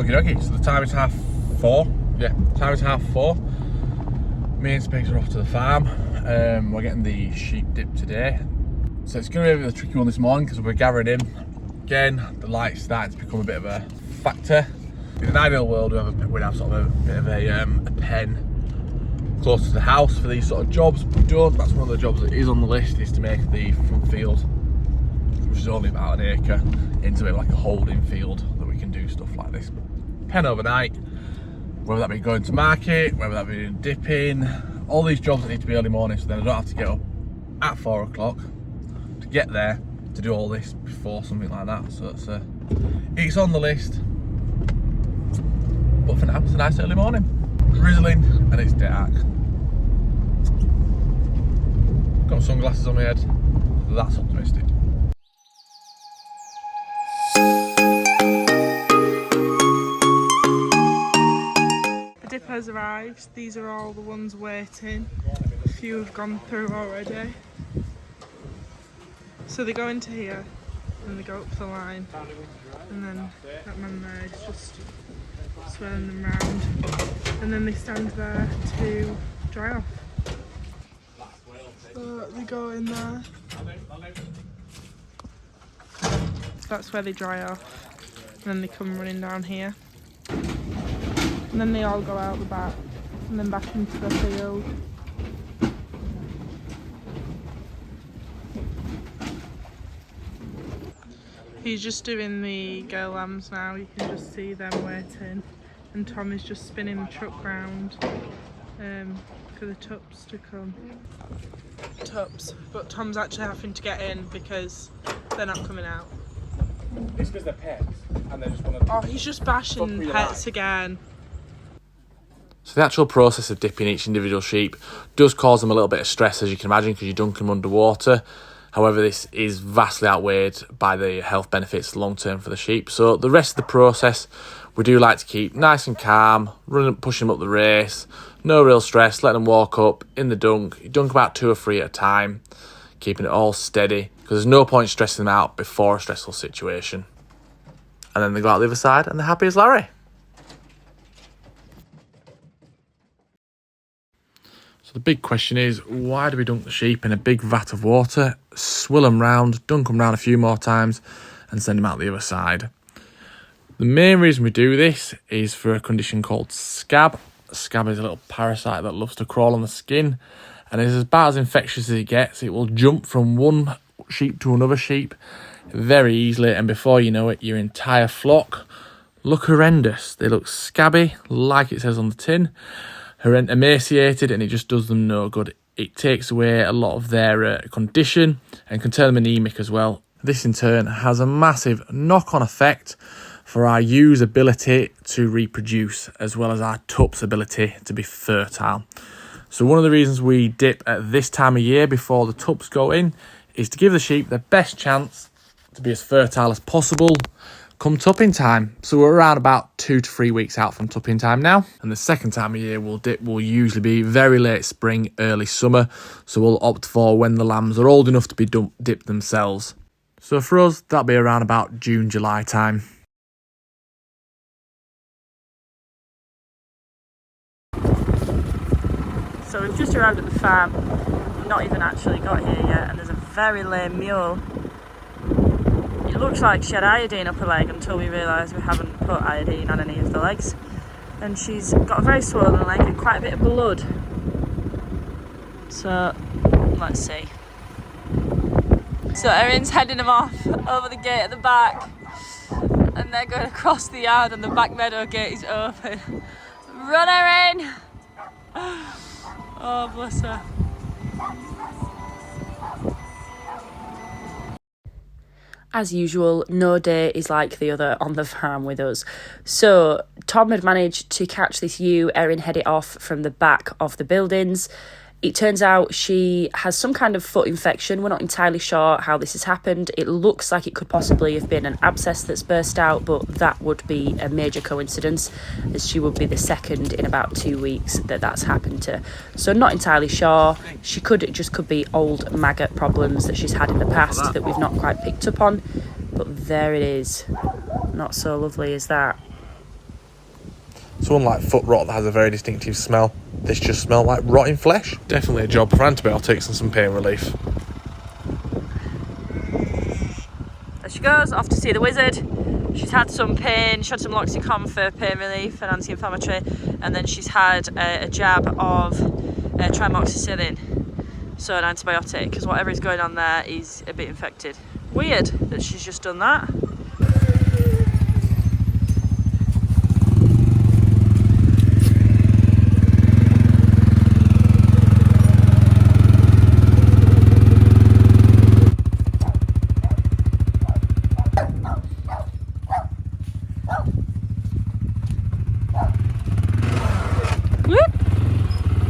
Okay, so the time is 4:30. Yeah, time is 4:30. Me and Space are off to the farm. We're getting the sheep dipped today. So it's going to be a bit of a tricky one this morning because we're gathering in. Again, the light's starting to become a bit of a factor. In an ideal world, we'd have sort of a bit of a pen close to the house for these sort of jobs, but we don't. That's one of the jobs that is on the list, is to make the front field, which is only about an acre, into like a holding field that we can do stuff like this. Pen overnight, whether that be going to market, whether that be dipping, all these jobs that need to be early morning, so then I don't have to get up at 4 o'clock to get there to do all this before something like that. So it's on the list, but for now it's a nice early morning, drizzling and it's dark. Got sunglasses on my head, that's optimistic. The dip has arrived. These are all the ones waiting. A few have gone through already. So they go into here and they go up the line, and then that man there is just swirling them round, and then they stand there to dry off. So they go in there. That's where they dry off, and then they come running down here, and then they all go out the back and then back into the field. He's just doing the girl lambs now. You can just see them waiting, and Tom is just spinning the truck round for the tups to come. But Tom's actually having to get in because they're not coming out. It's because they're pets and they just want to... Oh, he's just bashing pets again. So the actual process of dipping each individual sheep does cause them a little bit of stress, as you can imagine, because you dunk them underwater. However, this is vastly outweighed by the health benefits long term for the sheep. So the rest of the process, we do like to keep nice and calm, pushing them up the race, no real stress, let them walk up in the dunk. You dunk about 2 or 3 at a time, keeping it all steady, because there's no point stressing them out before a stressful situation. And then they go out the other side and they're happy as Larry. So the big question is, why do we dunk the sheep in a big vat of water, swill them round, dunk them round a few more times and send them out the other side? The main reason we do this is for a condition called scab. Scab is a little parasite that loves to crawl on the skin, and it's about as infectious as it gets. It will jump from one sheep to another sheep very easily, and before you know it, your entire flock look horrendous. They look scabby, like it says on the tin, emaciated, and it just does them no good. It takes away a lot of their condition and can turn them anemic as well. This in turn has a massive knock-on effect for our ewes' ability to reproduce, as well as our tups' ability to be fertile. So one of the reasons we dip at this time of year before the tups go in is to give the sheep the best chance to be as fertile as possible come tupping time. So we're around about 2 to 3 weeks out from tupping time now. And the second time of year we'll dip will usually be very late spring, early summer. So we'll opt for when the lambs are old enough to be dipped themselves. So for us, that'll be around about June, July time. So we've just arrived at the farm, not even actually got here yet, and there's a very lame mule. It looks like she had iodine up her leg until we realised we haven't put iodine on any of the legs. And she's got a very swollen leg and quite a bit of blood. So, let's see. So Erin's heading them off over the gate at the back, and they're going across the yard and the back meadow gate is open. Run, Erin! Oh, bless her. As usual, no day is like the other on the farm with us. So Tom had managed to catch this ewe. Erin headed off from the back of the buildings. It turns out she has some kind of foot infection. We're not entirely sure how this has happened. It looks like it could possibly have been an abscess that's burst out, but that would be a major coincidence, as she would be the second in about 2 weeks that's happened to. So not entirely sure. It just could be old maggot problems that she's had in the past that we've not quite picked up on. But there it is. Not so lovely as that. So unlike foot rot that has a very distinctive smell, this just smells like rotting flesh. Definitely a job for antibiotics and some pain relief. There she goes, off to see the wizard. She's had some pain, she had some Loxicon for pain relief and anti-inflammatory, and then she's had a jab of trimoxicillin, so an antibiotic, because whatever is going on there is a bit infected. Weird that she's just done that.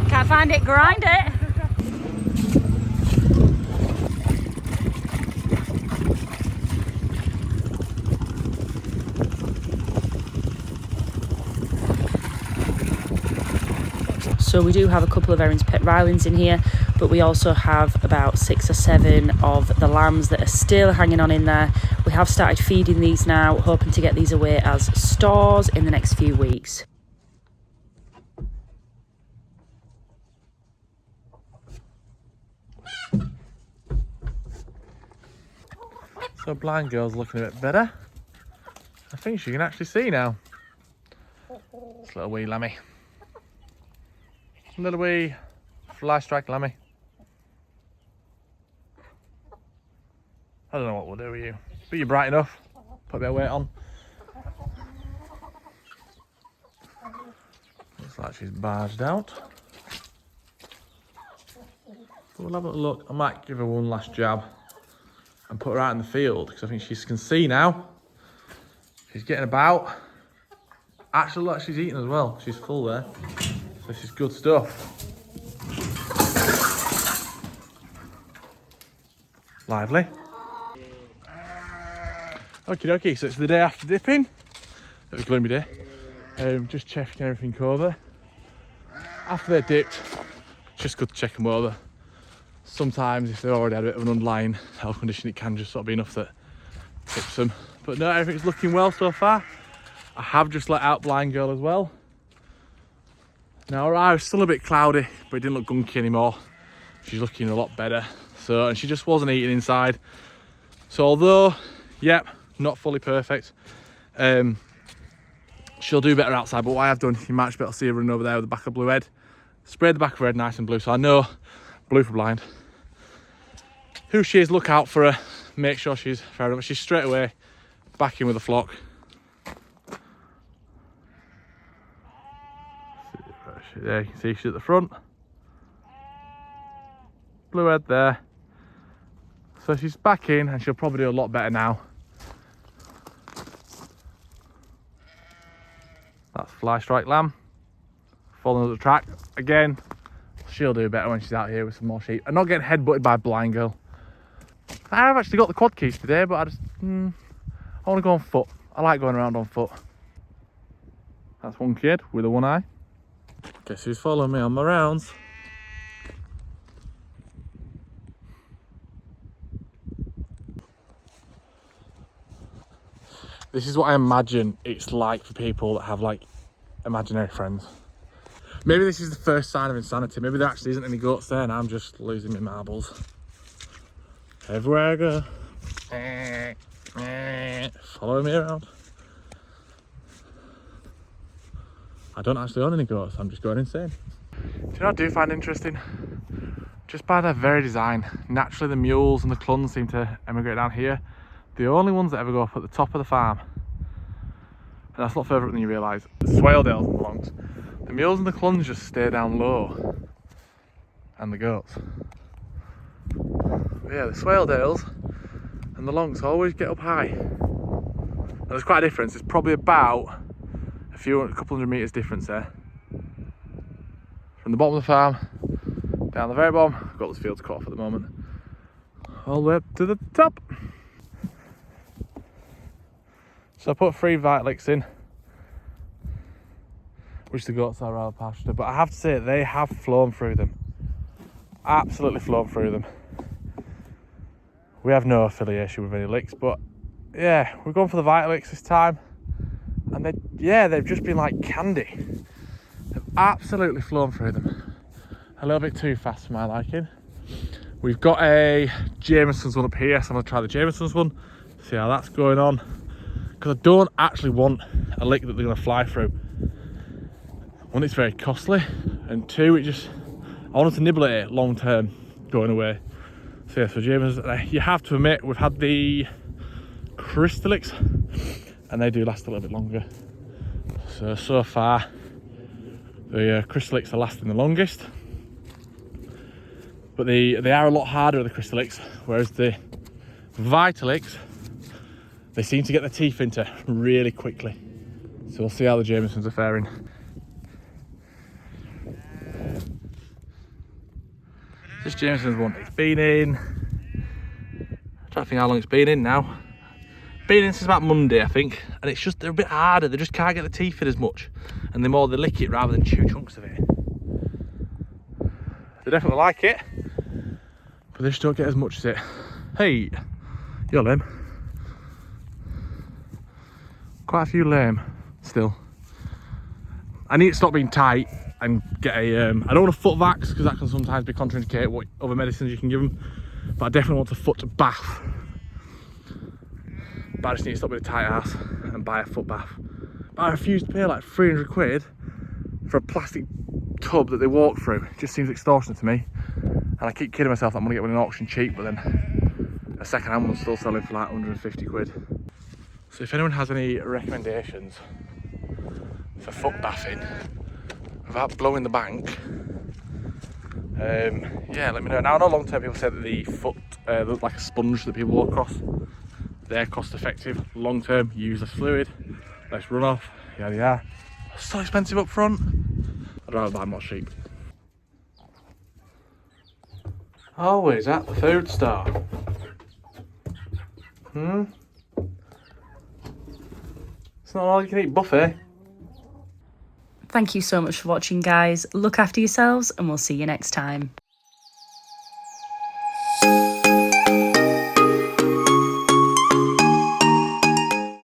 Can't find it, grind it. So we do have a couple of Erin's pet Rylings in here, but we also have about 6 or 7 of the lambs that are still hanging on in there. We have started feeding these now, hoping to get these away as stores in the next few weeks. So blind girl's looking a bit better. I think she can actually see now. This little wee lammy. Little wee fly strike lammy. I don't know what we'll do with you, but you're bright enough. Put a bit of weight on. Looks like she's barged out. But we'll have a look. I might give her one last jab and put her out in the field, because I think she can see now. She's getting about. Actually, look, she's eating as well. She's full there. So this is good stuff. Lively. Okie dokie, so it's the day after dipping. It was a gloomy day. Just checking everything over. After they're dipped, it's just good to check them over. Sometimes if they've already had a bit of an underlying health condition, it can just sort of be enough that tips them. But no, everything's looking well so far. I have just let out blind girl as well. Now her eye was still a bit cloudy, but it didn't look gunky anymore. She's looking a lot better. So, and she just wasn't eating inside. So although, yep, not fully perfect, she'll do better outside. But what I have done, you might just be able to see her running over there with the back of blue head. Sprayed the back of her head nice and blue, so I know, blue for blind, who she is, look out for her, make sure she's fair enough. She's straight away back in with the flock. There you can see she's at the front. Blue head there. So she's back in and she'll probably do a lot better now. That's fly strike lamb. Following up the track. Again, she'll do better when she's out here with some more sheep. I'm not getting headbutted by blind girl. I have actually got the quad keys today, but I just, I want to go on foot. I like going around on foot. That's one kid with a one eye. Guess who's following me on my rounds? This is what I imagine it's like for people that have like imaginary friends. Maybe this is the first sign of insanity. Maybe there actually isn't any goats there and I'm just losing my marbles. Everywhere I go. Follow me around. I don't actually own any goats, I'm just going insane. Do you know what I do find interesting? Just by their very design, naturally the mules and the cluns seem to emigrate down here. The only ones that ever go up at the top of the farm, and that's a lot further up than you realise, the Swaledales and the longs. The mules and the cluns just stay down low, and the goats. But yeah, the Swaledales and the longs always get up high. And there's quite a difference, it's probably about a couple hundred metres difference there. From the bottom of the farm, down the very bottom, I've got this field cut off at the moment, all the way up to the top. So I put 3 Vitalix in, which the goats are rather partial to, but I have to say they have flown through them. Absolutely flown through them. We have no affiliation with any licks, but yeah, we're going for the Vitalix this time. And they've just been like candy. They've absolutely flown through them. A little bit too fast for my liking. We've got a Jameson's one up here, so I'm gonna try the Jameson's one, see how that's going on. Because I don't actually want a lick that they're gonna fly through. One, it's very costly, and two, I want them to nibble at it long term, going away. So yeah, so Jameson's, you have to admit, we've had the Crystalics, and they do last a little bit longer. So far, the Crystalics are lasting the longest. But they are a lot harder, the Crystalics, whereas the Vitalix, they seem to get their teeth into really quickly. So we'll see how the Jamesons are faring. This Jameson's one, it's been in, I'm trying to think how long it's been in now. Been in since about Monday, I think, and it's just, they're a bit harder, they just can't get the teeth in as much, and the more they lick it rather than chew chunks of it. They definitely like it, but they just don't get as much as it. Hey, you're lame. Quite a few lame, still. I need to stop being tight and get a, I don't want a foot vax because that can sometimes be contraindicated what other medicines you can give them, but I definitely want a foot bath. But I just need to stop being a tight ass and buy a foot bath. But I refuse to pay like 300 quid for a plastic tub that they walk through. It just seems extortionate to me. And I keep kidding myself that I'm gonna get one in auction cheap, but then a second hand one's still selling for like 150 quid. So if anyone has any recommendations for foot bathing without blowing the bank, yeah, let me know. Now I know long term people say that the foot looks like a sponge that people walk across. They're cost effective. Long term, use less fluid, less runoff, yada yada. So expensive up front. I'd rather buy more sheep. Always at the food store. It's not all you can eat buffet. Thank you so much for watching, guys. Look after yourselves, and we'll see you next time.